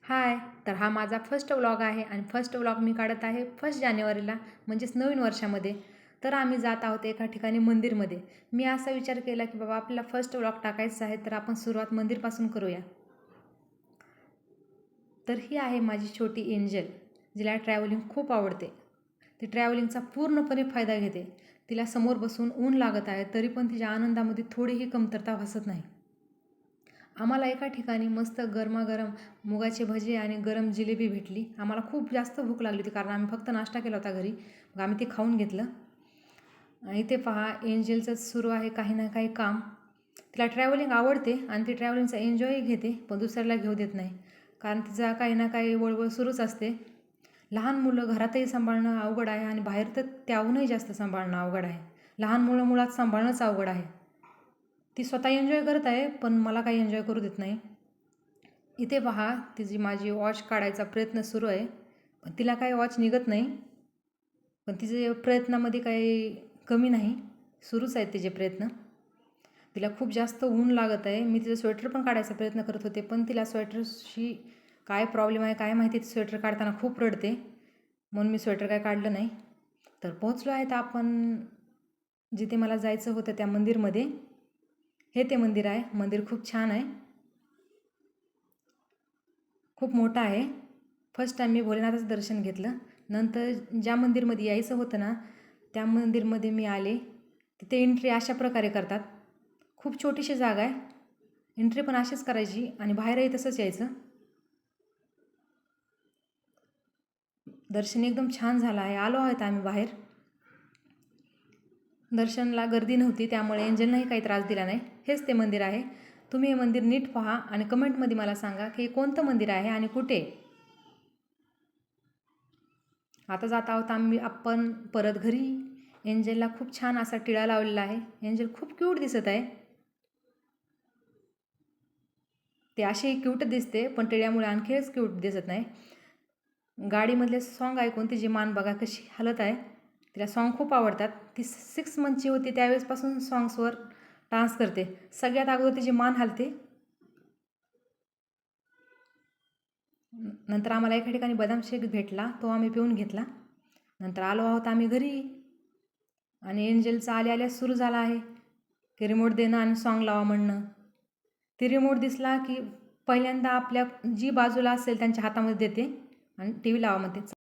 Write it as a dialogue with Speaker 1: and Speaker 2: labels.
Speaker 1: हाय. तर हा माझा फर्स्ट व्लॉग आहे आणि फर्स्ट व्लॉग मी काढत आहे 1 जानेवारीला म्हणजेच नवीन वर्षामध्ये. तर आम्ही जात आहोत एका ठिकाणी मंदिरमध्ये. मी असा विचार केला की बाबा आपल्याला फर्स्ट व्लॉग टाकायचा आहे तर आपण सुरुवात मंदिरपासून करूया. तर ही आहे माझी छोटी एंजल, जिला ट्रॅव्हलिंग खूप आवडते. ती ट्रॅव्हलिंगचा पूर्णपणे फायदा घेते. तिला समोर बसून ऊन लागत आहे तरी पण तिच्या आनंदामध्ये थोडीही कमतरता भासत नाही. आम्हाला एका ठिकाणी मस्त गरमागरम मुगाचे भजे आणि गरम जिलेबी भेटली. आम्हाला खूप जास्त भूक लागली होती कारण आम्ही फक्त नाश्ता केला होता घरी. मग आम्ही ते खाऊन घेतलं. इथे पहा एंजलचं सुरू आहे काही ना काही काम. तिला ट्रॅव्हलिंग आवडते आणि ती ट्रॅव्हलिंगचा एन्जॉयही घेते, पण दुसऱ्याला घेऊ देत नाही कारण तिचा काही ना काही वळवळ सुरूच असते. लहान मुलं घरातही सांभाळणं अवघड आहे आणि बाहेर तर त्याहूनही जास्त सांभाळणं अवघड आहे. लहान मुलं मुळात सांभाळणंच अवघड आहे. ती स्वतः एन्जॉय करत आहे पण मला काही एन्जॉय करू देत नाही. इथे पहा तिची माझी वॉच काढायचा प्रयत्न सुरू आहे, पण तिला काही वॉच निघत नाही. पण तिचे प्रयत्नामध्ये काही कमी नाही, सुरूच आहेत तिचे प्रयत्न. तिला खूप जास्त ऊन लागत आहे. मी तिचं स्वेटर पण काढायचा प्रयत्न करत होते, पण तिला स्वेटरशी काय प्रॉब्लेम आहे काय माहिती, ती स्वेटर काढताना खूप रडते, म्हणून मी स्वेटर काय काढलं नाही. तर पोहोचलो आहेत आपण जिथे मला जायचं होतं त्या मंदिरमध्ये. हे ते मंदिर आहे. मंदिर खूप छान आहे, खूप मोठं आहे. फर्स्ट टाईम मी भोलेनाथाचं दर्शन घेतलं. नंतर ज्या मंदिरमध्ये यायचं होतं ना त्या मंदिरमध्ये मी आले. तिथे एंट्री अशा प्रकारे करतात. खूप छोटीशी जागा आहे. एंट्री पण अशीच करायची आणि बाहेरही तसंच यायचं. दर्शन एकदम छान झालं आहे. आलो आहोत आम्ही बाहेर. दर्शनला गर्दी नव्हती त्यामुळे एंजललाही काही त्रास दिला नाही. हेच ते मंदिर आहे. तुम्ही हे मंदिर नीट पहा आणि कमेंटमध्ये मला सांगा की हे कोणतं मंदिर आहे आणि कुठे. आता जात आहोत आपण परत घरी. एंजलला खूप छान असा टिळा लावलेला आहे. एंजल खूप क्यूट दिसत आहे. ते अशी क्यूट दिसते पण टिळ्यामुळे आणखीच क्यूट दिसत नाही. गाडीमधले सॉन्ग ऐकून तिची मान बघा कशी हलत आहे. तिला सॉन्ग खूप आवडतात. ती 6 मंथची होती त्यावेळेसपासून सॉंग्सवर डान्स करते. सगळ्यात अगोदर तिची मान हलते. नंतर आम्हाला एका ठिकाणी बदाम शेक भेटला, तो आम्ही पिऊन घेतला. नंतर आलो आहोत आम्ही घरी आणि एंजलचा आल्या सुरू झाला आहे की रिमोट देणं आणि सॉन्ग लावा म्हणणं. ती रिमोट दिसला की पहिल्यांदा आपल्या जी बाजूला असेल त्यांच्या हातामध्ये देते आणि टी व्ही लावा म्हणते.